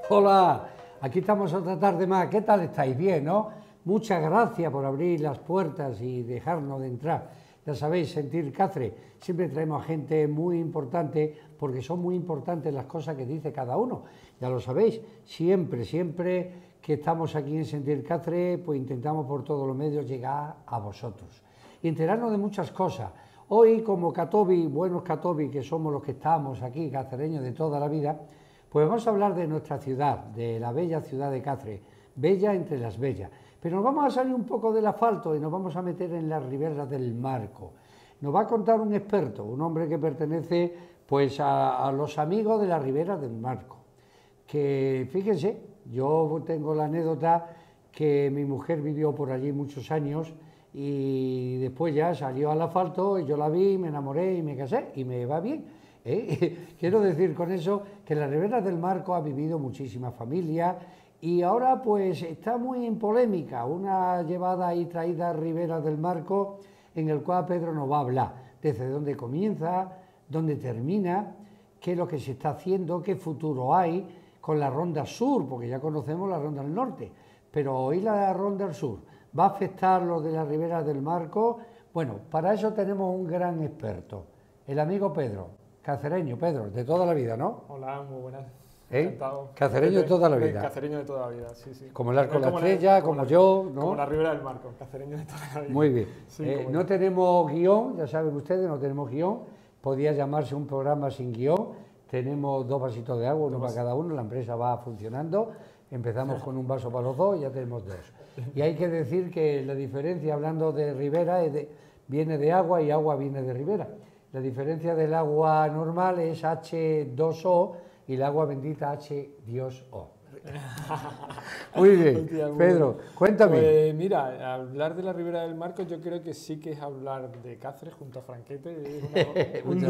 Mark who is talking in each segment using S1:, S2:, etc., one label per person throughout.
S1: Hola, aquí estamos otra tarde más. ¿Qué tal estáis? Bien, ¿no? Muchas gracias por abrir las puertas y dejarnos de entrar. Ya sabéis, Sentir Cáceres. Siempre traemos a gente muy importante porque son muy importantes las cosas que dice cada uno. Ya lo sabéis, siempre que estamos aquí en Sentir Cáceres, pues intentamos por todos los medios llegar a vosotros y enterarnos de muchas cosas. Hoy, como catobi, buenos catobi, que somos los que estamos aquí, cacereños de toda la vida, pues vamos a hablar de nuestra ciudad, de la bella ciudad de Cáceres, bella entre las bellas. Pero nos vamos a salir un poco del asfalto y nos vamos a meter en las riberas del Marco. Nos va a contar un experto, un hombre que pertenece pues a los amigos de las riberas del Marco. Que fíjense, yo tengo la anécdota que mi mujer vivió por allí muchos años y después ya salió al asfalto y yo la vi, me enamoré y me casé y me va bien. Quiero decir con eso que en las riberas del Marco ha vivido muchísimas familias y ahora pues está muy en polémica una llevada y traída riberas del Marco en el cual Pedro nos va a hablar desde dónde comienza, dónde termina, qué es lo que se está haciendo, qué futuro hay con la Ronda Sur, porque ya conocemos la Ronda del Norte, pero hoy la Ronda Sur va a afectar lo de las riberas del Marco. Bueno, para eso tenemos un gran experto, el amigo Pedro, cacereño, Pedro, de toda la vida, ¿no?
S2: Hola, muy buenas.
S1: Encantado. Cacereño de toda la vida.
S2: Cacereño de toda la vida, sí, sí.
S1: Como el Arco de la Estrella, como yo, ¿no?
S2: Como la Ribera del Marco, cacereño de toda la vida.
S1: Muy bien.
S2: Sí,
S1: no tenemos guión, ya saben ustedes, no tenemos guión. Podría llamarse un programa sin guión. Tenemos 2 vasitos de agua, uno para cada uno, la empresa va funcionando. Empezamos con un vaso para los dos y ya tenemos 2. Y hay que decir que la diferencia, hablando de ribera, viene de agua y agua viene de ribera. La diferencia del agua normal es H2O y el agua bendita H2O. Muy bien,
S2: Hostia, muy
S1: Pedro,
S2: bueno.
S1: cuéntame.
S2: Pues mira, hablar de la Ribera del Marco yo creo que sí que es hablar de Cáceres junto a Franquete, es un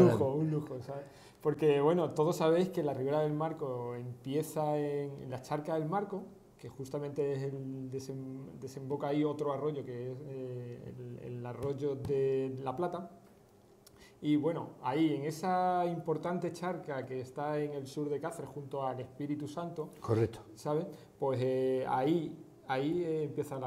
S2: lujo, ¿sabes? Porque bueno, todos sabéis que la Ribera del Marco empieza en la charca del Marco, que justamente es desemboca ahí otro arroyo que es el arroyo de La Plata. Y bueno, ahí en esa importante charca que está en el sur de Cáceres junto al Espíritu Santo,
S1: Correcto.
S2: ¿sabes? Pues ahí empieza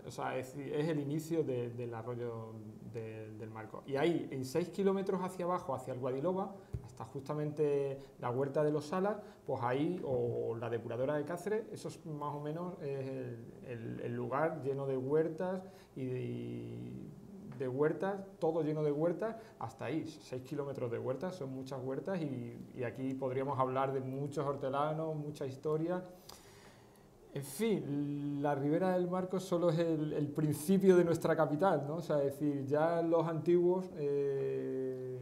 S2: o sea, es el inicio del arroyo del Marco. Y ahí, en 6 kilómetros hacia abajo, hacia el Guadiloba, hasta justamente la Huerta de los Salas, pues ahí, o la depuradora de Cáceres, eso es más o menos el lugar lleno de huertas todo lleno de huertas, hasta ahí, 6 kilómetros de huertas, son muchas huertas y aquí podríamos hablar de muchos hortelanos, mucha historia. En fin, la Ribera del Marco solo es el principio de nuestra capital, ¿no? O sea, es decir, ya los antiguos de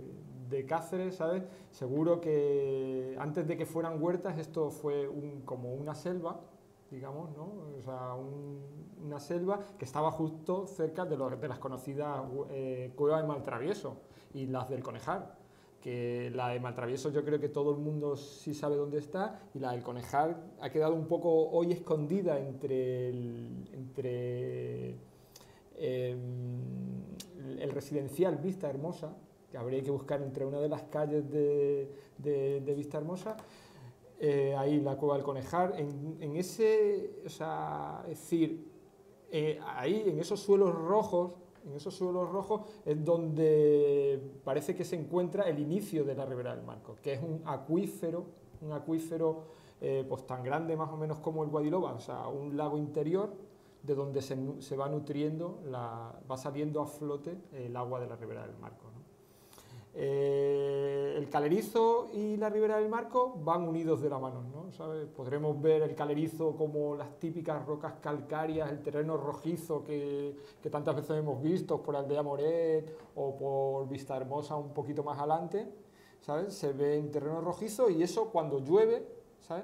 S2: Cáceres, ¿sabes? Seguro que antes de que fueran huertas esto fue como una selva, digamos, ¿no? O sea, una selva que estaba justo cerca de las conocidas cuevas de Maltravieso y las del Conejar, que la de Maltravieso yo creo que todo el mundo sí sabe dónde está, y la del Conejar ha quedado un poco hoy escondida entre el residencial Vista Hermosa, que habría que buscar entre una de las calles de Vista Hermosa. Ahí la cueva del Conejar, o sea, es decir, ahí en esos suelos rojos es donde parece que se encuentra el inicio de la Ribera del Marco, que es un acuífero pues tan grande más o menos como el Guadiloba, o sea, un lago interior de donde se va nutriendo, va saliendo a flote el agua de la Ribera del Marco, ¿no? El Calerizo y la Ribera del Marco van unidos de la mano, ¿no? ¿Sabes? Podremos ver el Calerizo como las típicas rocas calcáreas, el terreno rojizo que tantas veces hemos visto por Aldea Moret o por Vista Hermosa un poquito más adelante, ¿sabes? Se ve en terreno rojizo y eso cuando llueve, ¿sabes?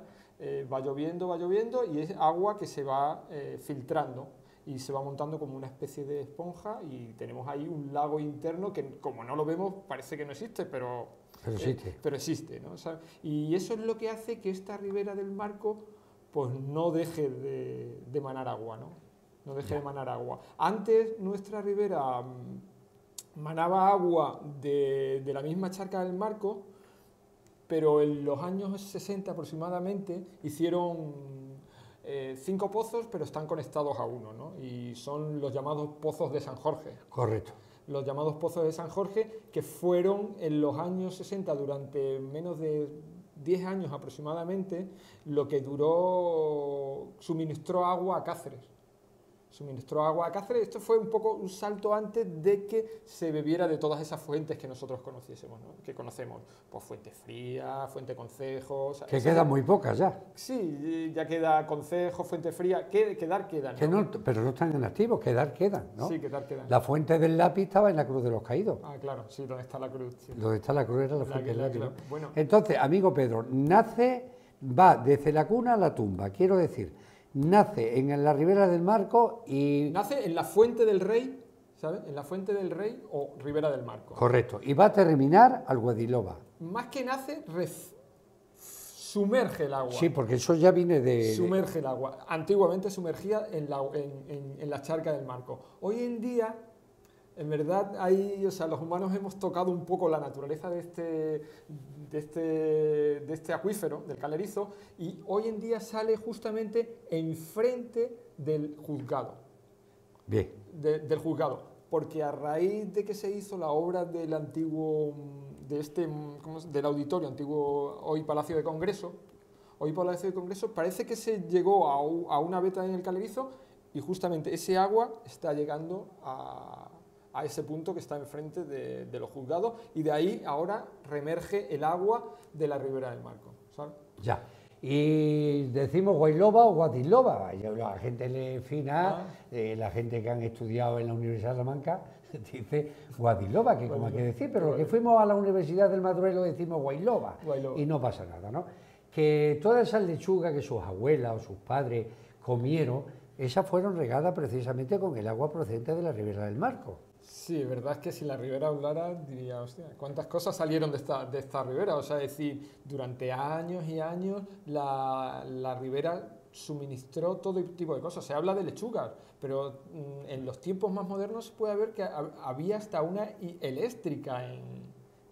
S2: Va lloviendo y es agua que se va filtrando y se va montando como una especie de esponja y tenemos ahí un lago interno que, como no lo vemos, parece que no existe, pero existe, ¿no? O sea, y eso es lo que hace que esta Ribera del Marco pues no deje de emanar agua, ¿no? No deje de emanar agua. Antes nuestra ribera manaba agua de la misma charca del Marco, pero en los años 60 aproximadamente hicieron 5 pozos, pero están conectados a uno, ¿no? Y son los llamados pozos de San Jorge.
S1: Correcto.
S2: Los llamados pozos de San Jorge, que fueron en los años 60, durante menos de 10 años aproximadamente, lo que suministró agua a Cáceres. Suministró agua a Cáceres. Esto fue un poco un salto antes de que se bebiera de todas esas fuentes que nosotros conociésemos, ¿no? Que conocemos, pues Fuente Fría, Fuente Concejo...
S1: Que quedan muy pocas ya.
S2: Sí, ya queda Concejo, Fuente Fría, quedan, ¿no?
S1: Pero no están en activo, quedan, ¿no?
S2: Sí, quedan.
S1: La fuente del Lápiz estaba en la Cruz de los Caídos.
S2: Ah, claro, sí, donde está la cruz. Sí.
S1: Donde está la cruz era la fuente del Lápiz.
S2: Claro. Bueno.
S1: Entonces, amigo Pedro, va desde la cuna a la tumba, quiero decir, nace en la ribera del Marco y...
S2: Nace en la Fuente del Rey, ¿sabes? En la Fuente del Rey o Ribera del Marco.
S1: Correcto, y va a terminar al Guadiloba.
S2: Más que nace, sumerge el agua.
S1: Sí, porque eso ya viene de...
S2: Sumerge el agua. Antiguamente sumergía en la charca del Marco. Hoy en día, en verdad, los humanos hemos tocado un poco la naturaleza de este acuífero, del Calerizo, y hoy en día sale justamente enfrente del juzgado.
S1: Bien.
S2: Del juzgado, porque a raíz de que se hizo la obra del antiguo, del auditorio antiguo, hoy Palacio de Congreso, parece que se llegó a una veta en el Calerizo y justamente ese agua está llegando a ese punto que está enfrente de los juzgados, y de ahí ahora reemerge el agua de la Ribera del Marco, ¿sabes?
S1: Ya. Y decimos Guadiloba o Guadiloba, la gente fina, la gente que han estudiado en la Universidad de Salamanca dice Guadiloba, que como hay que decir, pero los que fuimos a la Universidad del Madurelo decimos Guadiloba, y no pasa nada, ¿no? Que todas esas lechugas que sus abuelas o sus padres comieron, esas fueron regadas precisamente con el agua procedente de la Ribera del Marco.
S2: Sí, verdad es que si la ribera hablara, diría, hostia, ¿cuántas cosas salieron de esta ribera? O sea, es decir, durante años y años la ribera suministró todo tipo de cosas. Se habla de lechugas, pero en los tiempos más modernos se puede ver que había hasta una eléctrica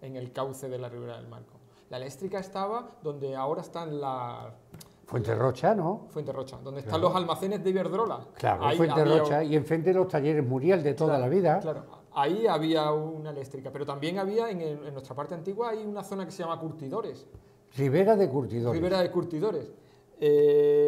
S2: en el cauce de la Ribera del Marco. La eléctrica estaba donde ahora están las...
S1: Fuenterrocha, ¿no?
S2: Fuenterrocha, donde están los almacenes de Iberdrola.
S1: Claro, Fuenterrocha, y enfrente de los talleres Muriel de toda la vida.
S2: Claro, ahí había una eléctrica, pero también había, en nuestra parte antigua, hay una zona que se llama Curtidores.
S1: Ribera de Curtidores.
S2: Ribera de Curtidores.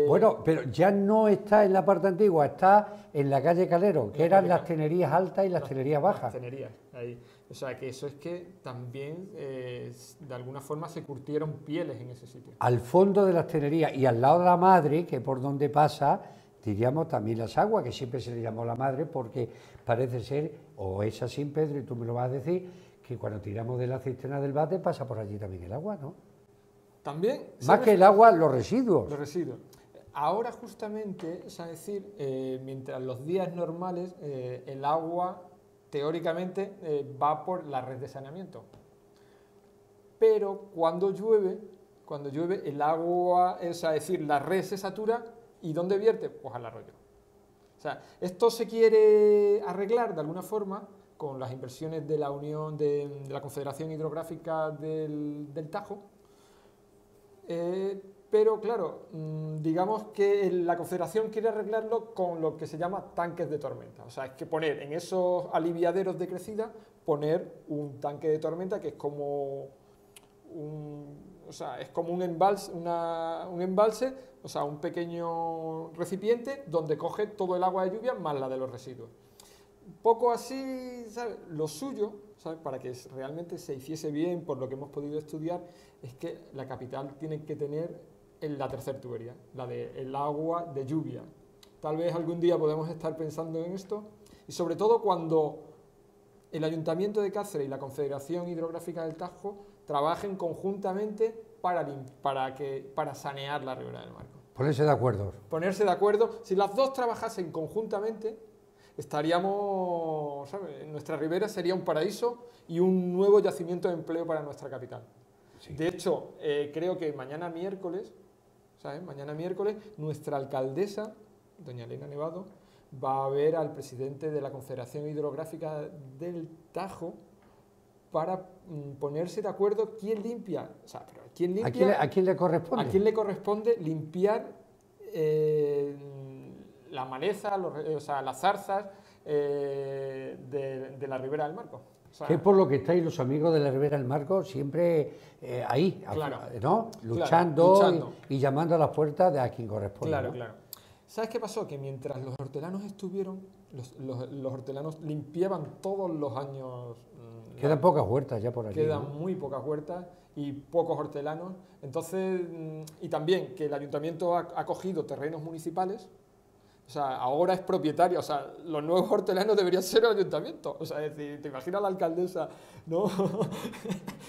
S1: Bueno, pero ya no está en la parte antigua, está en la calle Calero, que eran las tenerías altas y las tenerías bajas.
S2: Las tenerías, ahí. O sea, que eso es que también, de alguna forma, se curtieron pieles en ese sitio.
S1: Al fondo de las tenerías y al lado de la Madre, que por donde pasa, diríamos también las aguas, que siempre se le llamó la Madre, porque parece ser, o es así, Pedro, y tú me lo vas a decir, que cuando tiramos de la cisterna del bate pasa por allí también el agua, ¿no?
S2: También...
S1: Más que el agua, los residuos.
S2: Los residuos. Ahora justamente, es decir, mientras los días normales, el agua teóricamente va por la red de saneamiento. Pero cuando llueve el agua, es decir, la red se satura, ¿y dónde vierte? Pues al arroyo. O sea, esto se quiere arreglar de alguna forma con las inversiones de la Unión, de la Confederación Hidrográfica del Tajo. Pero claro, digamos que la Confederación quiere arreglarlo con lo que se llama tanques de tormenta. O sea, es que poner en esos aliviaderos de crecida, poner un tanque de tormenta que es como un embalse, o sea, un pequeño recipiente donde coge todo el agua de lluvia más la de los residuos. Un poco así, ¿sabes? Lo suyo, ¿sabes? Para que realmente se hiciese bien, por lo que hemos podido estudiar, es que la capital tiene que tener la tercera tubería, la del agua de lluvia. Tal vez algún día podemos estar pensando en esto, y sobre todo cuando el Ayuntamiento de Cáceres y la Confederación Hidrográfica del Tajo trabajen conjuntamente para sanear la Ribera del Marco.
S1: Ponerse de acuerdo.
S2: Ponerse de acuerdo. Si las dos trabajasen conjuntamente, estaríamos, ¿sabes? Nuestra ribera sería un paraíso y un nuevo yacimiento de empleo para nuestra capital. Sí. De hecho, creo que mañana miércoles, ¿sabes? Mañana miércoles, nuestra alcaldesa, doña Elena Nevado, va a ver al presidente de la Confederación Hidrográfica del Tajo para ponerse de acuerdo quién limpia. O sea, pero ¿Quién limpia?
S1: ¿A quién le corresponde?
S2: ¿A quién le corresponde limpiar la maleza, o sea, las zarzas de la ribera del Marco? O sea,
S1: Que es por lo que estáis los amigos de la Ribera del Marco siempre ahí,
S2: claro,
S1: ¿no?
S2: claro,
S1: luchando. Y llamando a las puertas de a quien corresponde.
S2: Claro,
S1: ¿no?
S2: claro. ¿Sabes qué pasó? Que mientras los hortelanos estuvieron, los hortelanos limpiaban todos los años.
S1: Quedan pocas huertas ya por aquí.
S2: Quedan
S1: ¿no?
S2: muy pocas huertas y pocos hortelanos. Entonces, y también que el ayuntamiento ha cogido terrenos municipales. O sea, ahora es propietario, o sea, los nuevos hortelanos deberían ser el ayuntamiento. O sea, es decir, ¿te imaginas la alcaldesa, no?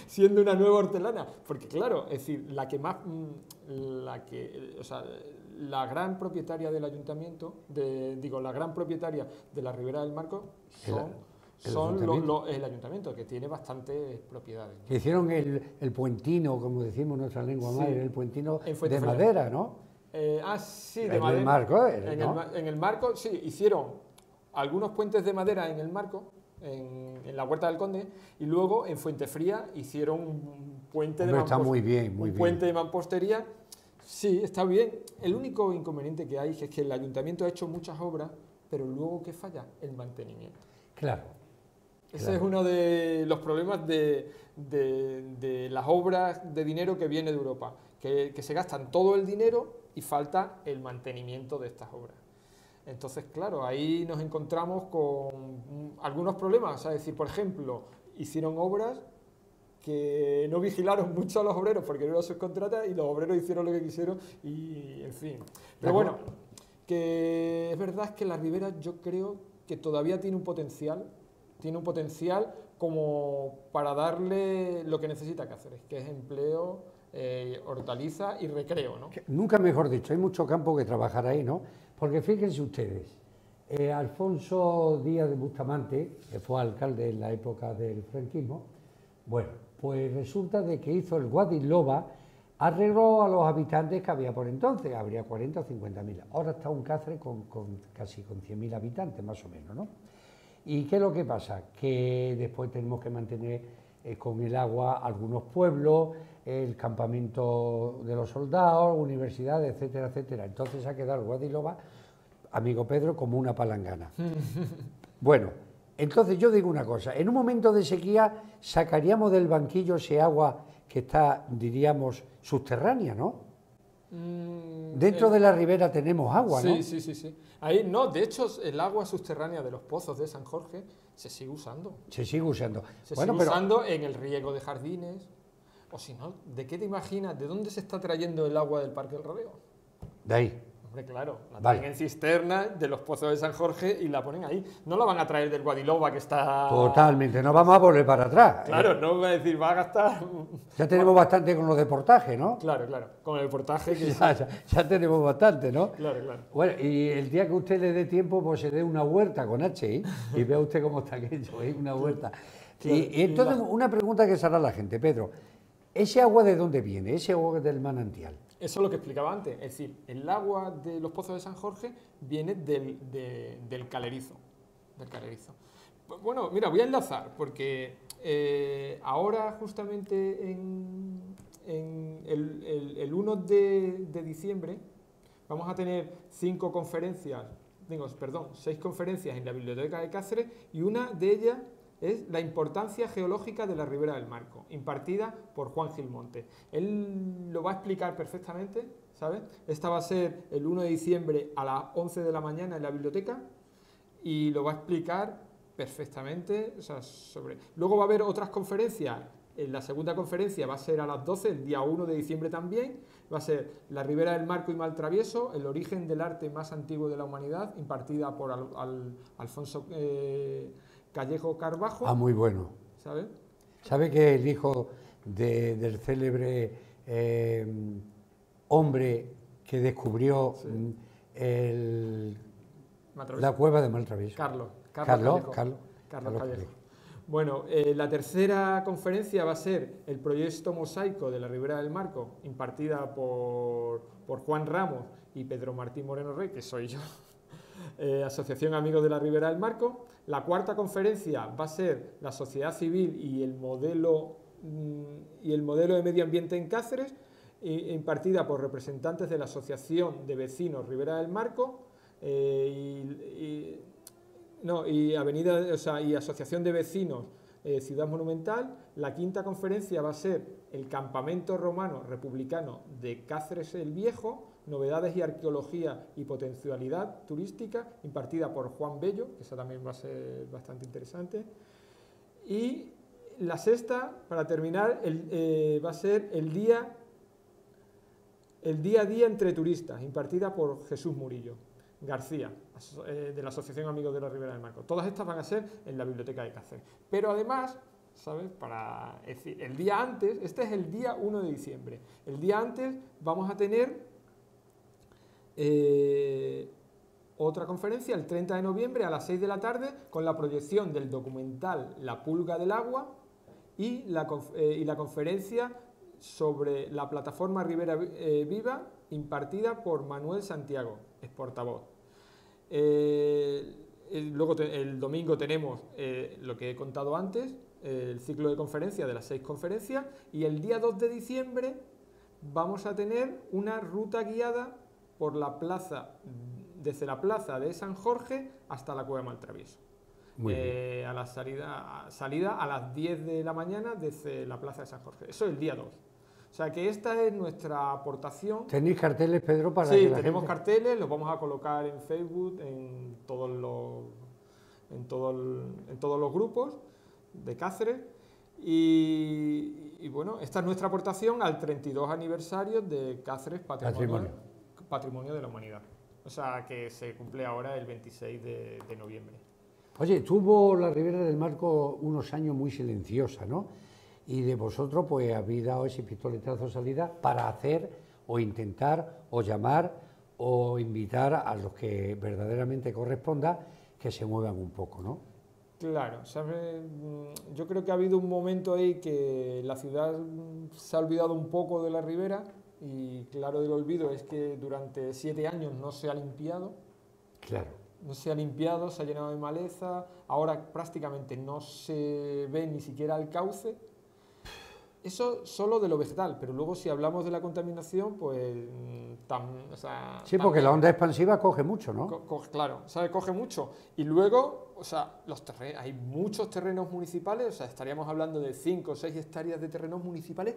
S2: siendo una nueva hortelana? Porque claro, es decir, o sea, la gran propietaria del ayuntamiento, la gran propietaria de la Ribera del Marco el ayuntamiento, que tiene bastantes propiedades.
S1: Que hicieron el puentino, como decimos en nuestra lengua madre, el puentino de madera, ¿no?
S2: Sí, de madera.
S1: El marco,
S2: en el marco, sí, hicieron algunos puentes de madera en el marco, en la Huerta del Conde, y luego en Fuentefría hicieron un puente de
S1: mampostería. Está muy bien, muy bien.
S2: Puente de mampostería. Sí, está bien. El único inconveniente que hay es que el ayuntamiento ha hecho muchas obras, pero luego, ¿qué falla? El mantenimiento.
S1: Claro.
S2: Ese es uno de los problemas de las obras de dinero que viene de Europa, que se gastan todo el dinero y falta el mantenimiento de estas obras. Entonces, claro, ahí nos encontramos con algunos problemas. O sea, es decir, por ejemplo, hicieron obras que no vigilaron mucho a los obreros porque no eran subcontratas y los obreros hicieron lo que quisieron y, en fin. Pero bueno, que es verdad que la Ribera yo creo que todavía tiene un potencial como para darle lo que necesita Cáceres, que es empleo, hortaliza y recreo, ¿no?
S1: Nunca mejor dicho, hay mucho campo que trabajar ahí, ¿no? Porque fíjense ustedes, Alfonso Díaz de Bustamante, que fue alcalde en la época del franquismo, bueno, pues resulta de que hizo el Guadiloba, arregló a los habitantes que había por entonces, habría 40 o 50.000. Ahora está un Cáceres casi con 100.000 habitantes, más o menos, ¿no? ¿Y qué es lo que pasa? Que después tenemos que mantener con el agua algunos pueblos, el campamento de los soldados, universidades, etcétera, etcétera. Entonces ha quedado el Guadiloba, amigo Pedro, como una palangana. Bueno, entonces yo digo una cosa, en un momento de sequía sacaríamos del banquillo ese agua que está, diríamos, subterránea, ¿no? Dentro de la ribera tenemos agua, ¿no?
S2: Sí, sí, sí, sí. Ahí no, de hecho el agua subterránea de los pozos de San Jorge se sigue usando.
S1: Se sigue usando.
S2: Se sigue usando en el riego de jardines. O si no, ¿de qué te imaginas? ¿De dónde se está trayendo el agua del Parque del Rodeo?
S1: De ahí.
S2: Hombre, claro, la traen en cisternas de los pozos de San Jorge y la ponen ahí. No la van a traer del Guadiloba, que está...
S1: Totalmente, no vamos a volver para atrás.
S2: Claro, no va a decir, va a gastar...
S1: Ya tenemos bastante con los de portaje, ¿no?
S2: Claro, claro, con el portaje que...
S1: ya tenemos bastante, ¿no?
S2: Claro, claro.
S1: Bueno, y el día que usted le dé tiempo, pues se dé una huerta con H, ¿eh? Y vea usted cómo está aquello, ¿eh? Una huerta. Claro, y entonces, una pregunta que se hará la gente, Pedro. ¿Ese agua de dónde viene? ¿Ese agua del manantial?
S2: Eso es lo que explicaba antes. Es decir, el agua de los pozos de San Jorge viene del calerizo. Del calerizo. Bueno, mira, voy a enlazar, porque ahora justamente en el 1 de diciembre vamos a tener 6 conferencias en la Biblioteca de Cáceres, y una de ellas es la importancia geológica de la Ribera del Marco, impartida por Juan Gilmonte. Él lo va a explicar perfectamente, ¿sabes? Esta va a ser el 1 de diciembre a las 11 de la mañana en la biblioteca y lo va a explicar perfectamente. O sea, Luego va a haber otras conferencias. En la segunda conferencia va a ser a las 12, el día 1 de diciembre también. Va a ser la Ribera del Marco y Maltravieso, el origen del arte más antiguo de la humanidad, impartida por Alfonso Callejo Carbajo.
S1: Ah, muy bueno.
S2: ¿Sabes?
S1: ¿Sabe que el hijo del célebre hombre que descubrió la cueva de Maltravieso?
S2: Carlos Callejo. Bueno, la tercera conferencia va a ser el proyecto mosaico de la Ribera del Marco, impartida por Juan Ramos y Pedro Martín Moreno Rey, que soy yo. Asociación Amigos de la Ribera del Marco. La cuarta conferencia va a ser la sociedad civil y el modelo y el modelo de medio ambiente en Cáceres, impartida por representantes de la Asociación de Vecinos Ribera del Marco y Asociación de Vecinos Ciudad Monumental. La quinta conferencia va a ser el Campamento Romano Republicano de Cáceres el Viejo, novedades y arqueología y potencialidad turística, impartida por Juan Bello, que esa también va a ser bastante interesante. Y la sexta, para terminar, va a ser el día a día entre turistas, impartida por Jesús Murillo García, de la Asociación Amigos de la Ribera del Marco. Todas estas van a ser en la Biblioteca de Cáceres. Pero además, ¿sabes? El día antes, este es el día 1 de diciembre, el día antes vamos a tener otra conferencia, el 30 de noviembre a las 6 de la tarde, con la proyección del documental La Pulga del Agua y la conferencia sobre la plataforma Ribera Viva, impartida por Manuel Santiago, es portavoz. Luego el domingo tenemos lo que he contado antes, el ciclo de conferencias de las 6 conferencias, y el día 2 de diciembre vamos a tener una ruta guiada por la plaza, desde la plaza de San Jorge hasta la Cueva de Maltravieso. A la salida a las 10 de la mañana desde la plaza de San Jorge. Eso es el día 2. O sea que esta es nuestra aportación.
S1: ¿Tenéis carteles, Pedro, para
S2: Sí,
S1: que
S2: tenemos carteles, los vamos a colocar en Facebook, en todos los grupos de Cáceres. Y bueno, esta es nuestra aportación al 32 aniversario de Cáceres Patrimonio de la Humanidad. O sea que se cumple ahora el 26 de noviembre.
S1: Oye, tuvo la Ribera del Marco unos años muy silenciosa, ¿no? Y de vosotros pues habéis dado ese pistoletazo de salida para hacer o intentar o llamar o invitar a los que verdaderamente corresponda que se muevan un poco, ¿no?
S2: Claro, ¿sabes? Yo creo que ha habido un momento ahí que la ciudad se ha olvidado un poco de la Ribera, y claro del olvido es que durante 7 años no se ha limpiado.
S1: Claro.
S2: No se ha limpiado, se ha llenado de maleza, ahora prácticamente no se ve ni siquiera el cauce. Eso solo de lo vegetal, pero luego si hablamos de la contaminación, pues...
S1: sí, porque la onda expansiva coge mucho, ¿no?
S2: Claro, ¿sabe? Coge mucho. Y luego, o sea, hay muchos terrenos municipales, o sea, estaríamos hablando de 5 o 6 hectáreas de terrenos municipales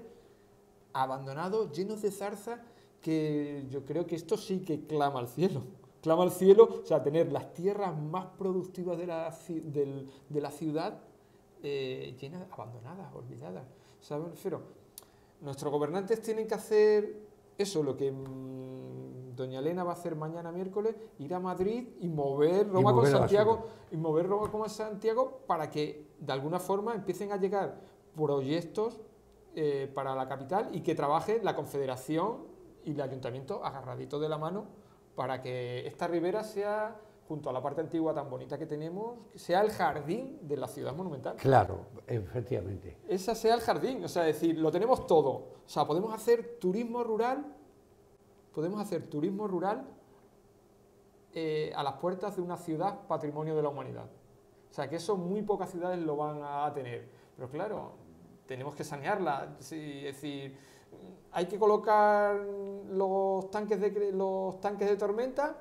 S2: abandonados, llenos de zarza, que yo creo que esto sí que clama al cielo. Clama al cielo, o sea, tener las tierras más productivas de la ciudad llenas, abandonadas, olvidadas. ¿Sabes? Pero nuestros gobernantes tienen que hacer eso, lo que doña Elena va a hacer mañana miércoles, ir a Madrid y mover Roma con Santiago, para que de alguna forma empiecen a llegar proyectos para la capital y que trabaje la Confederación y el Ayuntamiento agarraditos de la mano para que esta ribera sea, junto a la parte antigua tan bonita que tenemos, sea el jardín de la ciudad monumental.
S1: Claro, efectivamente.
S2: Esa sea el jardín, o sea, es decir, lo tenemos todo. O sea, podemos hacer turismo rural a las puertas de una ciudad patrimonio de la humanidad. O sea, que eso muy pocas ciudades lo van a tener. Pero claro, tenemos que sanearla. Sí, es decir, hay que colocar los tanques de tormenta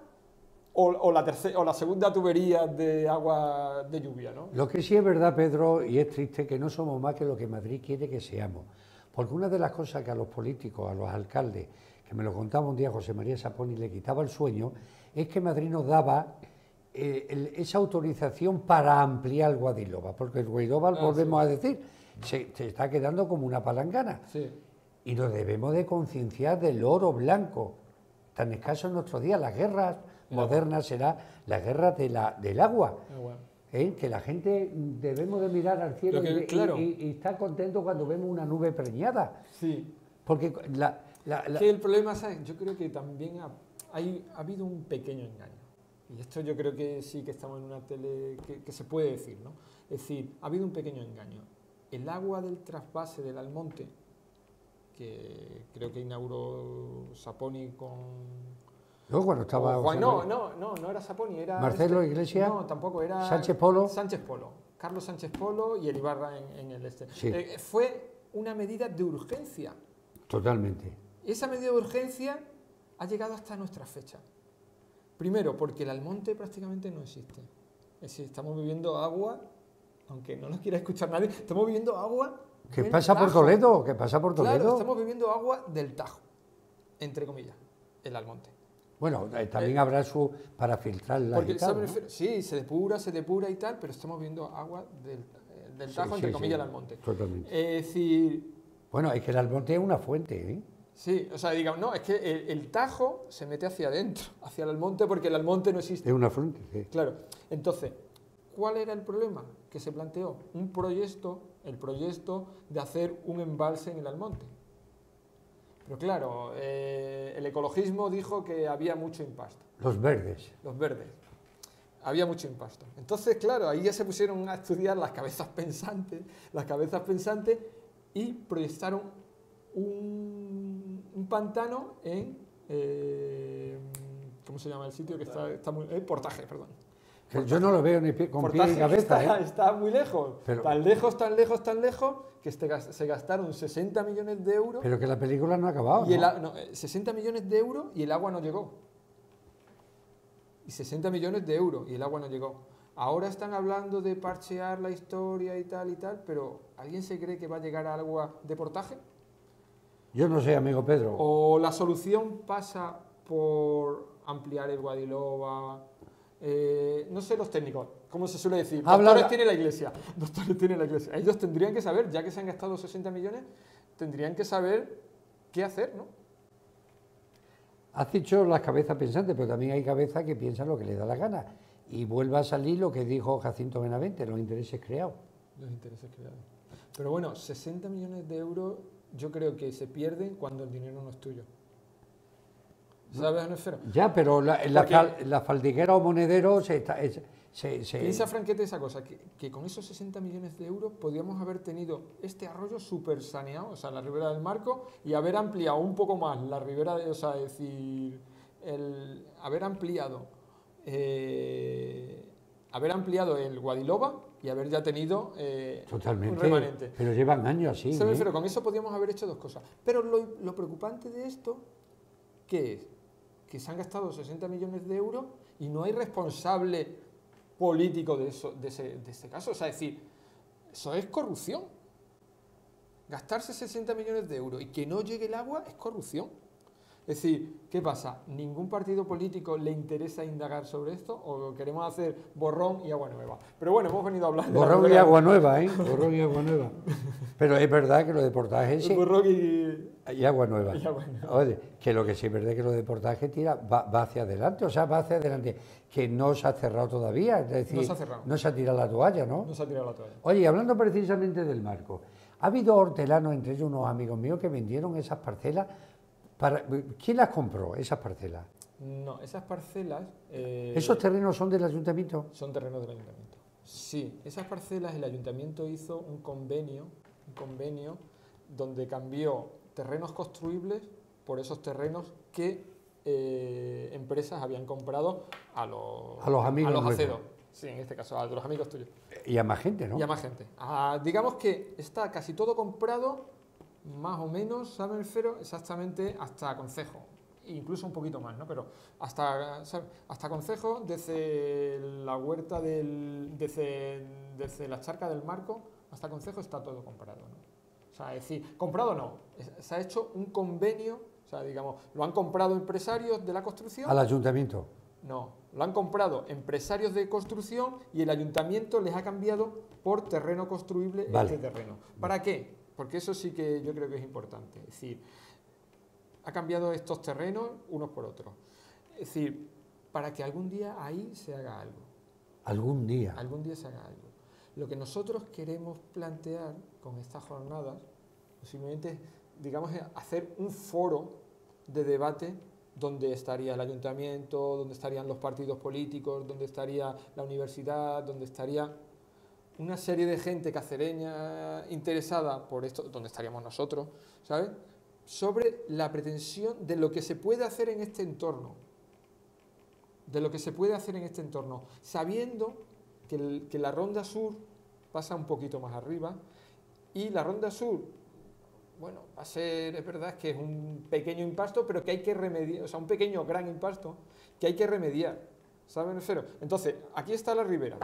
S2: o la segunda tubería de agua de lluvia, ¿no?
S1: Lo que sí es verdad, Pedro, y es triste, que no somos más que lo que Madrid quiere que seamos. Porque una de las cosas que a los políticos, a los alcaldes, que me lo contaba un día José María Saponi, le quitaba el sueño, es que Madrid nos daba esa autorización para ampliar el Guadalhorce, porque el Guadalhorce, volvemos a decir, se está quedando como una palangana.
S2: Sí.
S1: Y nos debemos de concienciar del oro blanco, tan escaso en nuestros días. Las guerras modernas será la guerra del agua. Que la gente debemos de mirar al cielo y estar contento cuando vemos una nube preñada.
S2: Sí.
S1: Porque
S2: que el problema, ¿sabes? Yo creo que también ha habido un pequeño engaño. Y esto yo creo que sí que estamos en una tele que se puede decir, ¿no? Es decir, ha habido un pequeño engaño. El agua del trasvase del Almonte, que creo que inauguró Saponi con...
S1: No, cuando estaba...
S2: no era Saponi, era...
S1: Marcelo Iglesias.
S2: No, tampoco, era...
S1: Sánchez Polo.
S2: Carlos Sánchez Polo y el Ibarra en el este.
S1: Sí.
S2: Fue una medida de urgencia.
S1: Totalmente.
S2: Esa medida de urgencia ha llegado hasta nuestra fecha. Primero, porque el Almonte prácticamente no existe. Es decir, estamos bebiendo agua, aunque no nos quiera escuchar nadie, estamos bebiendo agua
S1: ¿Qué
S2: del
S1: pasa por
S2: Tajo.
S1: Toledo? ¿Qué pasa por Toledo?
S2: Claro, estamos bebiendo agua del Tajo, entre comillas, el Almonte.
S1: Bueno, también habrá su para filtrarla
S2: Porque,
S1: y tal,
S2: ¿sabes?
S1: ¿no?
S2: Sí, se depura y tal, pero estamos bebiendo agua del
S1: Sí,
S2: Tajo,
S1: sí,
S2: entre comillas,
S1: sí,
S2: el Almonte.
S1: totalmente.
S2: Es decir,
S1: Bueno, es que el Almonte es una fuente, ¿eh?
S2: sí, o sea, digamos, no, es que el Tajo se mete hacia adentro, hacia el Almonte, porque el Almonte no existe.
S1: Es una fuente, sí.
S2: Claro, entonces, ¿cuál era el problema que se planteó? El proyecto de hacer un embalse en el Almonte. Pero claro, el ecologismo dijo que había mucho impasto,
S1: Los verdes.
S2: los verdes. Había mucho impasto. Entonces, claro, ahí ya se pusieron a estudiar las cabezas pensantes y proyectaron un pantano en... ¿cómo se llama el sitio? Que está muy... Portaje, perdón.
S1: Que yo no lo veo ni con pie ni
S2: Portaje
S1: cabeza, ¿eh?
S2: está muy lejos.
S1: Pero-
S2: tan lejos, que se gastaron 60 millones de euros.
S1: Pero que la película no ha acabado,
S2: Y
S1: ¿no?
S2: 60 millones de euros y el agua no llegó. Y 60 millones de euros y el agua no llegó. Ahora están hablando de parchear la historia y tal, pero ¿alguien se cree que va a llegar agua de Portaje?
S1: Yo no sé, amigo Pedro.
S2: ¿O la solución pasa por ampliar el Guadilova? No sé los técnicos, ¿cómo se suele decir? Doctores tiene la Iglesia. Doctores tiene la Iglesia. Ellos tendrían que saber, ya que se han gastado 60 millones, tendrían que saber qué hacer, ¿no?
S1: Has dicho las cabezas pensantes, pero también hay cabezas que piensan lo que les da la gana. Y vuelve a salir lo que dijo Jacinto Benavente, los intereses creados.
S2: Los intereses creados. Pero bueno, 60 millones de euros yo creo que se pierden cuando el dinero no es tuyo. ¿Sabes, Anefero?
S1: Ya, pero
S2: Porque-
S1: la faldiguera o monedero
S2: Piensa, Franquete, esa cosa, que con esos 60 millones de euros podríamos haber tenido este arroyo súper saneado, o sea, la ribera del Marco, y haber ampliado un poco más la ribera, o sea, es decir, haber ampliado el Guadilova y haber ya tenido un
S1: totalmente.
S2: remanente.
S1: Pero llevan años así.
S2: ¿Sabes?
S1: ¿eh?
S2: Pero con eso podríamos haber hecho dos cosas. Pero lo preocupante de esto, ¿qué es? Que se han gastado 60 millones de euros y no hay responsable político de ese caso. O sea, es decir, eso es corrupción. Gastarse 60 millones de euros y que no llegue el agua es corrupción. Es decir, ¿qué pasa? ¿Ningún partido político le interesa indagar sobre esto? ¿O queremos hacer borrón y agua nueva? Pero bueno, hemos venido a hablar de
S1: Borrón y agua nueva, ¿eh? Borrón y agua nueva. Pero es verdad que lo de portaje sí.
S2: Borrón y
S1: Y agua nueva.
S2: Y agua nueva.
S1: Oye, que lo que sí es verdad es que lo de portaje va hacia adelante, o sea, va hacia adelante, que no se ha cerrado todavía, es decir,
S2: No se ha cerrado.
S1: no se ha tirado la toalla, ¿no?
S2: no se ha tirado la toalla.
S1: Oye, y hablando precisamente del Marco, ha habido hortelanos, entre ellos unos amigos míos, que vendieron esas parcelas. ¿Quién las compró, esas parcelas?
S2: No, esas parcelas...
S1: ¿Esos terrenos son del ayuntamiento?
S2: son terrenos del ayuntamiento. Sí, esas parcelas el ayuntamiento hizo un convenio donde cambió terrenos construibles por esos terrenos que empresas habían comprado a los
S1: amigos nuestros.
S2: aceros. Sí, en este caso, a los amigos tuyos.
S1: Y a más gente, ¿no?
S2: Y a más gente. Digamos que está casi todo comprado, más o menos, ¿saben el Fero? Exactamente hasta Concejo. Incluso un poquito más, ¿no? Pero hasta Concejo, desde la huerta desde la charca del Marco hasta Concejo está todo comprado, ¿no? O sea, es decir, comprado no, se ha hecho un convenio, o sea, digamos, lo han comprado empresarios de la construcción.
S1: Al ayuntamiento.
S2: No, lo han comprado empresarios de construcción y el ayuntamiento les ha cambiado por terreno construible
S1: Vale.
S2: este terreno. ¿Para qué? Porque eso sí que yo creo que es importante. Es decir, ha cambiado estos terrenos unos por otros. Es decir, para que algún día ahí se haga algo.
S1: Algún día.
S2: Algún día se haga algo. Lo que nosotros queremos plantear con estas jornadas, posiblemente, digamos, es hacer un foro de debate donde estaría el ayuntamiento, donde estarían los partidos políticos, donde estaría la universidad, donde estaría una serie de gente cacereña interesada por esto, donde estaríamos nosotros, ¿sabes? Sobre la pretensión de lo que se puede hacer en este entorno. De lo que se puede hacer en este entorno, sabiendo que la Ronda Sur pasa un poquito más arriba y la Ronda Sur bueno, va a ser, es verdad que es un pequeño impacto, pero que hay que remediar, o sea, un pequeño gran impacto que hay que remediar, ¿saben? Entonces, aquí está la ribera.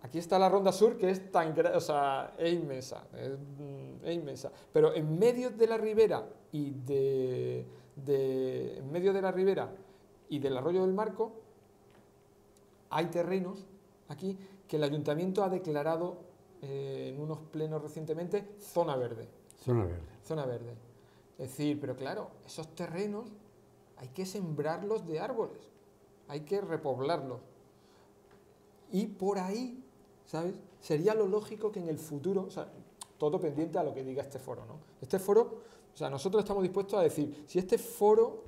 S2: Aquí está la Ronda Sur, que es tan, o sea, es inmensa, es inmensa. Pero en medio de la ribera y en medio de la ribera y del arroyo del Marco hay terrenos aquí que el ayuntamiento ha declarado en unos plenos recientemente zona verde.
S1: Zona verde.
S2: Zona verde. Es decir, pero claro, esos terrenos hay que sembrarlos de árboles, hay que repoblarlos. Y por ahí, ¿sabes? Sería lo lógico que en el futuro, o sea, todo pendiente a lo que diga este foro, ¿no? Este foro, o sea, nosotros estamos dispuestos a decir, si este foro,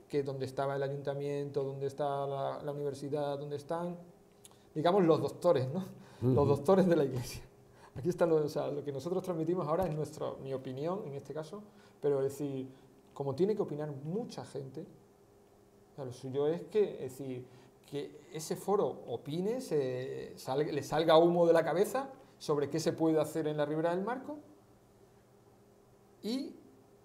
S2: que donde estaba el ayuntamiento, donde está la universidad, donde están, digamos, los doctores, ¿no? Los doctores de la Iglesia. Aquí está o sea, lo que nosotros transmitimos ahora es mi opinión, en este caso, pero es decir, como tiene que opinar mucha gente, o sea, lo suyo es que, es decir, que ese foro opine, le salga humo de la cabeza sobre qué se puede hacer en la ribera del Marco y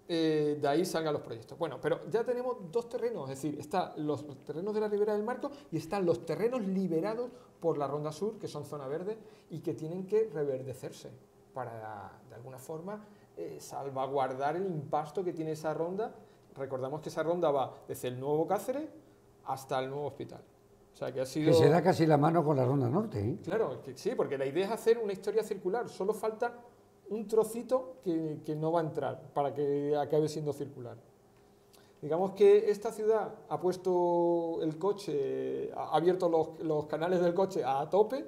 S2: de ahí salgan los proyectos. Bueno, pero ya tenemos dos terrenos, es decir, están los terrenos de la ribera del Marco y están los terrenos liberados por la Ronda Sur, que son zona verde y que tienen que reverdecerse para, de alguna forma, salvaguardar el impacto que tiene esa ronda. Recordamos que esa ronda va desde el nuevo Cáceres hasta el nuevo hospital. O sea, que ha sido...
S1: Que se da casi la mano con la Ronda Norte, ¿eh?
S2: Claro, que sí, porque la idea es hacer una historia circular. Solo falta un trocito que no va a entrar para que acabe siendo circular. Digamos que esta ciudad ha puesto el coche, ha abierto los canales del coche a tope,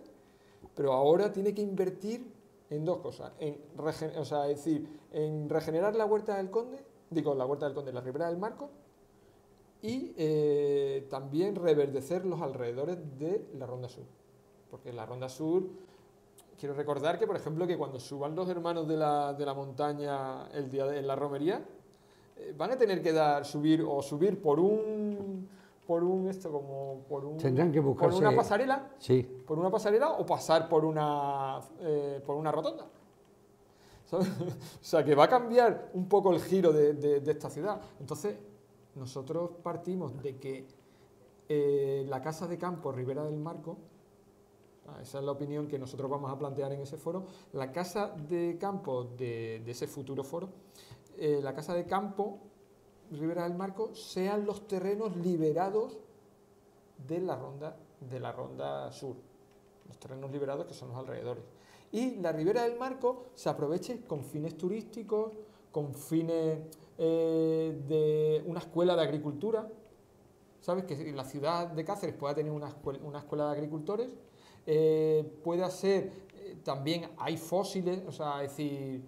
S2: pero ahora tiene que invertir en dos cosas. O sea, es decir, en regenerar la Huerta del Conde, la ribera del Marco, y también reverdecer los alrededores de la Ronda Sur. Porque la Ronda Sur, quiero recordar que, por ejemplo, que cuando suban los hermanos de la montaña el día de la romería, van a tener que subir por
S1: Tendrán que buscarse,
S2: por una pasarela,
S1: sí,
S2: por una pasarela o pasar por una rotonda. ¿Sabes? O sea, que va a cambiar un poco el giro de esta ciudad. Entonces, nosotros partimos de que la casa de campo Ribera del Marco, esa es la opinión que nosotros vamos a plantear en ese foro, la casa de campo de ese futuro foro, la casa de campo Ribera del Marco sean los terrenos liberados de la ronda sur, los terrenos liberados que son los alrededores. Y la Ribera del Marco se aproveche con fines turísticos, con fines de una escuela de agricultura, ¿sabes? Que la ciudad de Cáceres pueda tener una escuela de agricultores, pueda ser, también hay fósiles, o sea, es decir,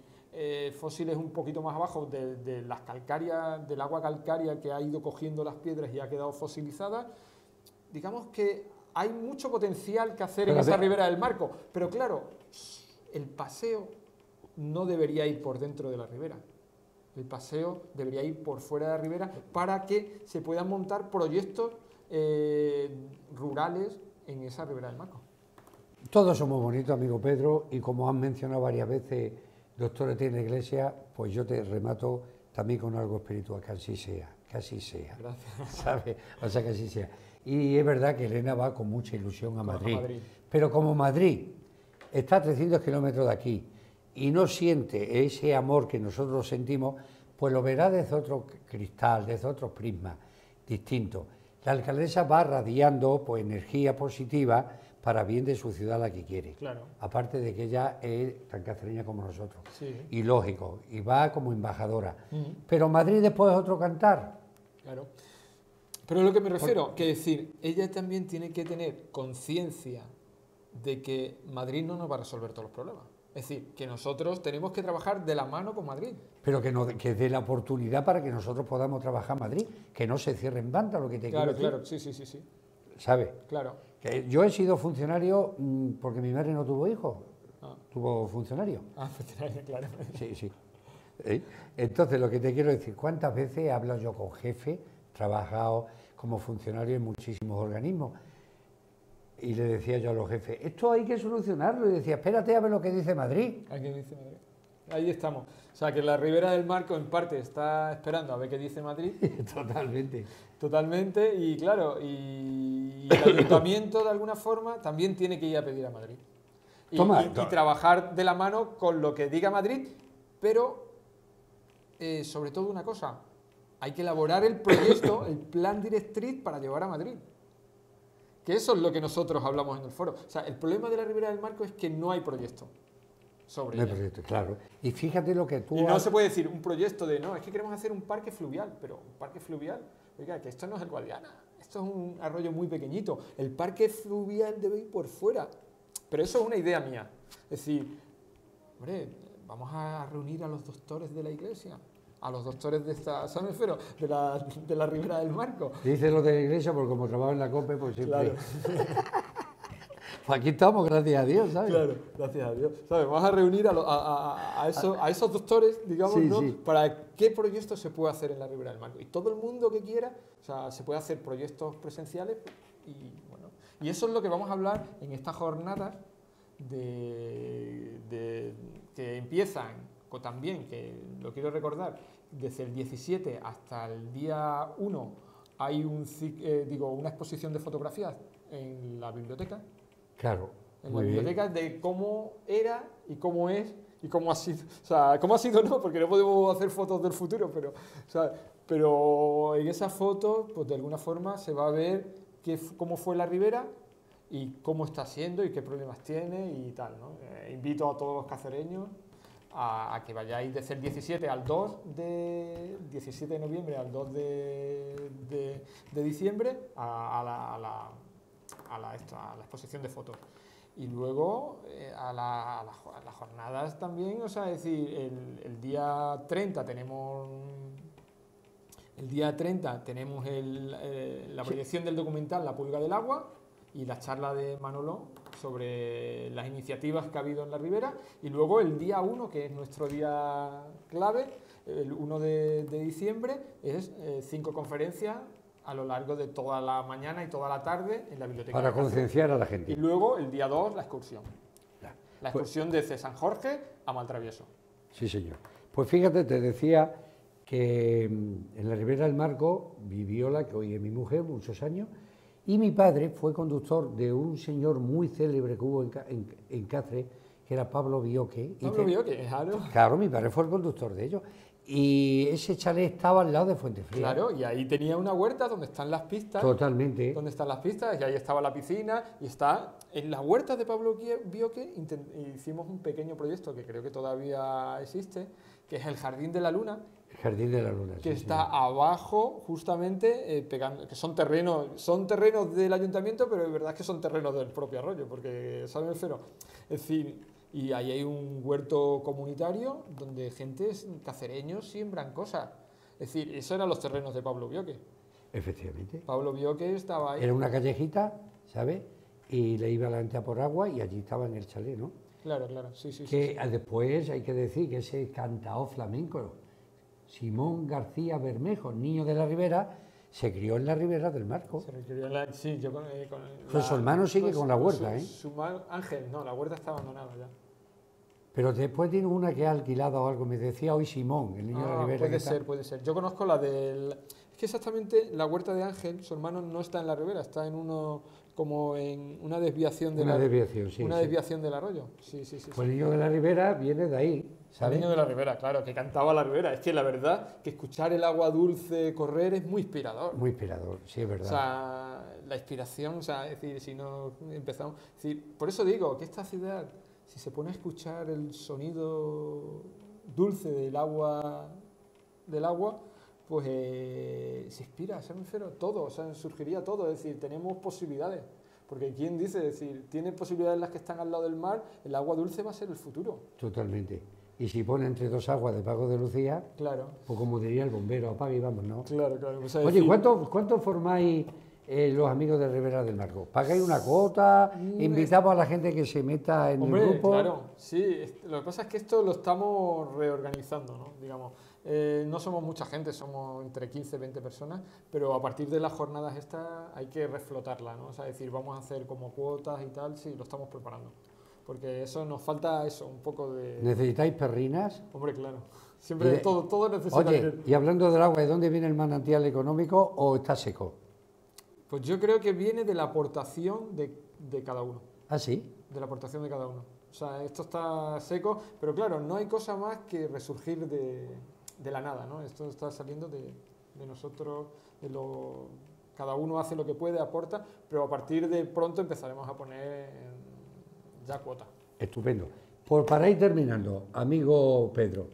S2: fósiles un poquito más abajo de las calcarias, del agua calcárea que ha ido cogiendo las piedras y ha quedado fosilizada. Digamos que hay mucho potencial que hacer en esa Ribera del Marco, pero claro, el paseo no debería ir por dentro de la ribera. El paseo debería ir por fuera de la ribera para que se puedan montar proyectos rurales en esa Ribera del Marco.
S1: Todos somos bonitos, amigo Pedro, y como han mencionado varias veces, doctor Etienne de Iglesia, pues yo te remato también con algo espiritual, que así sea, que así sea.
S2: Gracias.
S1: ¿Sabes? O sea, que así sea. Y es verdad que Elena va con mucha ilusión a Madrid. Pero como Madrid está a 300 kilómetros de aquí y no siente ese amor que nosotros sentimos, pues lo verá desde otro cristal, desde otro prisma distinto. La alcaldesa va radiando pues, energía positiva para bien de su ciudad, la que quiere.
S2: Claro.
S1: Aparte de que ella es tan cacereña como nosotros.
S2: Sí.
S1: Y lógico, y va como embajadora. Pero Madrid después es otro cantar.
S2: Claro. Pero a lo que me refiero, que decir, ella también tiene que tener conciencia de que Madrid no nos va a resolver todos los problemas. Es decir, que nosotros tenemos que trabajar de la mano con Madrid.
S1: Pero que dé la oportunidad para que nosotros podamos trabajar en Madrid, que no se cierre en banda, lo que te quiero decir.
S2: Claro, sí.
S1: ¿Sabes?
S2: Claro.
S1: Que yo he sido funcionario porque mi madre no tuvo hijos, tuvo funcionario.
S2: Funcionario, claro.
S1: Sí. Entonces, lo que te quiero decir, ¿cuántas veces he hablado yo con jefes, trabajado como funcionario en muchísimos organismos? Y le decía yo a los jefes, esto hay que solucionarlo. Y decía, espérate a ver lo que dice Madrid.
S2: ¿A qué dice Madrid? ahí estamos. O sea, que la Ribera del Marco en parte está esperando a ver qué dice Madrid.
S1: Totalmente.
S2: Totalmente, y claro, y el ayuntamiento de alguna forma también tiene que ir a pedir a Madrid. Y trabajar de la mano con lo que diga Madrid, pero sobre todo una cosa, hay que elaborar el proyecto, el plan directriz para llevar a Madrid. Que eso es lo que nosotros hablamos en el foro. O sea, el problema de la Ribera del Marco es que no hay proyecto sobre ella.
S1: Proyecto, claro. Y fíjate lo que tú...
S2: Y no se puede decir un proyecto de, no, es que queremos hacer un parque fluvial, pero un parque fluvial, oiga, que esto no es el Guadiana, esto es un arroyo muy pequeñito, el parque fluvial debe ir por fuera. Pero eso es una idea mía. Es decir, hombre, vamos a reunir a los doctores de la iglesia, a los doctores de esta San Esfero, de la Ribera del Marco.
S1: Dice los de la iglesia porque como trabajo en la COPE, pues siempre...
S2: Claro.
S1: Pues aquí estamos, gracias a Dios, ¿sabes?
S2: Claro, gracias a Dios. ¿Sabes? Vamos a reunir a esos doctores, digamos,
S1: sí,
S2: ¿no?
S1: Sí.
S2: Para qué proyecto se puede hacer en la Ribera del Marco. Y todo el mundo que quiera, o sea, se puede hacer proyectos presenciales y bueno. Y eso es lo que vamos a hablar en estas jornadas que empiezan, o también, que lo quiero recordar, desde el 17 hasta el día 1 hay una exposición de fotografías en la biblioteca.
S1: Claro.
S2: En la biblioteca de cómo era y cómo es y cómo ha sido. O sea, cómo ha sido no, porque no podemos hacer fotos del futuro, pero en esas fotos, pues de alguna forma se va a ver cómo fue la Ribera y cómo está siendo y qué problemas tiene y tal, ¿no? Invito a todos los cacereños a que vayáis desde el 17 de noviembre al 2 de diciembre a la exposición de fotos. Y luego a las jornadas también, o sea, es decir, el día 30 tenemos la proyección del documental La Pulga del Agua y la charla de Manolo sobre las iniciativas que ha habido en la Ribera, y luego el día 1, que es nuestro día clave, el 1 de diciembre, es 5 conferencias a lo largo de toda la mañana y toda la tarde en la biblioteca.
S1: Para concienciar a la gente.
S2: Y luego el día 2 la excursión. La excursión desde San Jorge a Maltravieso.
S1: Sí, señor. Pues fíjate, te decía que en la Ribera del Marco vivió la que hoy es mi mujer, muchos años, y mi padre fue conductor de un señor muy célebre que hubo en Cáceres, que era Pablo Bioque.
S2: Pablo Bioque, claro.
S1: Claro, mi padre fue el conductor de ellos. Y ese chalet estaba al lado de Fuentefría.
S2: Claro, y ahí tenía una huerta donde están las pistas.
S1: Totalmente.
S2: Donde están las pistas, y ahí estaba la piscina, y está en la huerta de Pablo Bioque. Hicimos un pequeño proyecto que creo que todavía existe, que es el Jardín de la Luna.
S1: El Jardín de la Luna.
S2: Que
S1: sí,
S2: está abajo, justamente, pegando, que son terrenos del ayuntamiento, pero es verdad que son terrenos del propio arroyo, porque ¿saben el fero? Es decir, y ahí hay un huerto comunitario donde cacereños siembran cosas. Es decir, esos eran los terrenos de Pablo Bioque.
S1: Efectivamente.
S2: Pablo Bioque estaba ahí.
S1: Era una callejita, ¿sabes? Y le iba la gente a por agua y allí estaba en el chalet, ¿no?
S2: Claro, sí.
S1: Que después hay que decir que ese cantaor flamenco, Simón García Bermejo, niño de la Ribera, se crió en la Ribera del Marco.
S2: Se crió en la... Sí, yo
S1: Pues su hermano sigue con la huerta, ¿eh?
S2: Su Ángel, no, la huerta está abandonada ya.
S1: Pero después tiene una que ha alquilado o algo, me decía hoy Simón, el niño de la Ribera.
S2: Puede ser. Yo conozco la del... Es que exactamente la huerta de Ángel, su hermano no está en la Ribera, está en como en una desviación de desviación del arroyo. Sí.
S1: Pues el niño de la Ribera viene de ahí, ¿sabes?
S2: El niño de la Ribera, claro, que cantaba la Ribera. Es que la verdad que escuchar el agua dulce correr es muy inspirador.
S1: Muy inspirador, sí, es verdad.
S2: O sea, la inspiración, o sea, es decir, si no empezamos... Es decir, por eso digo que esta ciudad, si se pone a escuchar el sonido dulce del agua, pues se inspira, se refiero todo, o sea, surgiría todo, es decir, tenemos posibilidades, porque ¿quién dice? Es decir, tiene posibilidades las que están al lado del mar, el agua dulce va a ser el futuro.
S1: Totalmente. Y si pone entre dos aguas de Pago de Lucía,
S2: claro,
S1: pues como diría el bombero, apaga y vamos, ¿no?
S2: Claro.
S1: Pues oye, ¿cuánto formáis los amigos de Ribera del Marco? ¿Pagáis una cuota? ¿Invitamos a la gente que se meta en el grupo?
S2: Claro, sí. Lo que pasa es que esto lo estamos reorganizando, ¿no? Digamos, no somos mucha gente, somos entre 15 y 20 personas, pero a partir de las jornadas estas hay que reflotarla, ¿no? O sea, es decir, vamos a hacer como cuotas y tal, sí, lo estamos preparando. porque eso nos falta eso, un poco de...
S1: ¿Necesitáis perrinas?
S2: Hombre, claro, siempre todo necesita...
S1: Oye, y hablando del agua, ¿de dónde viene el manantial económico o está seco?
S2: Pues yo creo que viene de la aportación de cada uno.
S1: ¿Ah, sí?
S2: De la aportación de cada uno. O sea, esto está seco, pero claro, no hay cosa más que resurgir de la nada, ¿no? Esto está saliendo de nosotros, cada uno hace lo que puede, aporta, pero a partir de pronto empezaremos a poner ya cuota.
S1: Estupendo. Pues para ir terminando, amigo Pedro,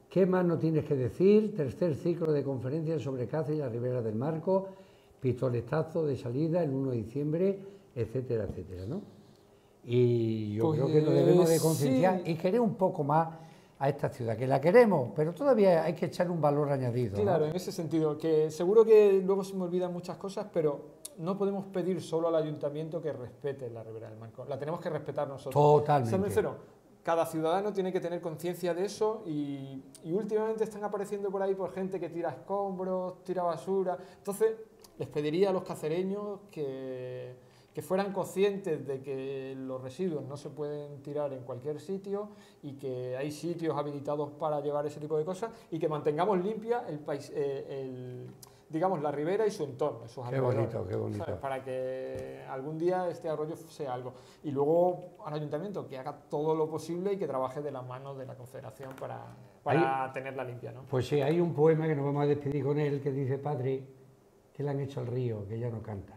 S1: ¿qué más nos tienes que decir? Tercer ciclo de conferencias sobre caza y la Ribera del Marco, pistoletazo de salida el 1 de diciembre, etcétera, etcétera, ¿no? Y yo creo que lo debemos de concienciar y querer un poco más a esta ciudad, que la queremos, pero todavía hay que echar un valor añadido.
S2: Claro,
S1: ¿no?
S2: en ese sentido, que seguro que luego se me olvidan muchas cosas, pero no podemos pedir solo al ayuntamiento que respete la Ribera del Marco, la tenemos que respetar nosotros.
S1: Totalmente.
S2: Sean sinceros, cada ciudadano tiene que tener conciencia de eso y últimamente están apareciendo por ahí por gente que tira escombros, tira basura. Entonces, les pediría a los cacereños que fueran conscientes de que los residuos no se pueden tirar en cualquier sitio y que hay sitios habilitados para llevar ese tipo de cosas y que mantengamos limpia el país, digamos, la ribera y su entorno, sus alrededores.
S1: Qué bonito.
S2: ¿Sabes? Para que algún día este arroyo sea algo. Y luego al ayuntamiento que haga todo lo posible y que trabaje de la mano de la Confederación para tenerla limpia, ¿no?
S1: Pues sí, hay un poema que nos vamos a despedir con él que dice: Padre, que le han hecho al río, que ya no canta.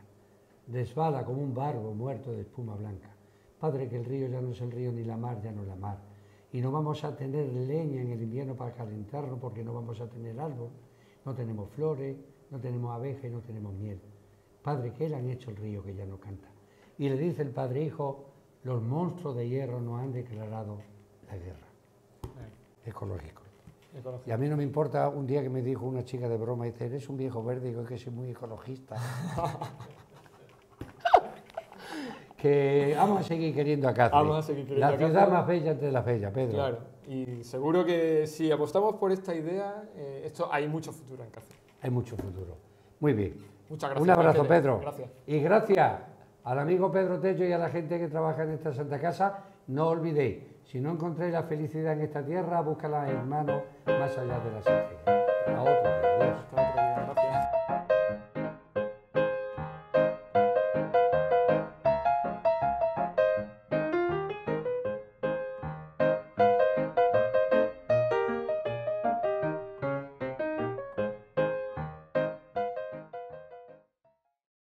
S1: Desbala como un barbo muerto de espuma blanca. Padre, que el río ya no es el río ni la mar ya no es la mar. Y no vamos a tener leña en el invierno para calentarnos porque no vamos a tener árbol, no tenemos flores, no tenemos abejas y no tenemos miel. Padre, ¿qué le han hecho al río que ya no canta? Y le dice el Padre: Hijo, los monstruos de hierro nos han declarado la guerra. Ecológico. Y a mí no me importa, un día que me dijo una chica de broma, dice: eres un viejo verde, digo que soy muy ecologista. Que vamos a seguir queriendo a Cáceres.
S2: Vamos a seguir queriendo
S1: la
S2: a
S1: ciudad
S2: Cáceres.
S1: más bella entre las bellas, Pedro.
S2: Claro, y seguro que si apostamos por esta idea, hay mucho futuro en Cáceres.
S1: Hay mucho futuro. Muy bien.
S2: Muchas gracias.
S1: Un abrazo,
S2: Ángeles.
S1: Pedro.
S2: Gracias.
S1: Y gracias al amigo Pedro Tello y a la gente que trabaja en esta Santa Casa. No olvidéis, si no encontráis la felicidad en esta tierra, búscala, hermano, más allá de las estrellas. A otro. Adiós.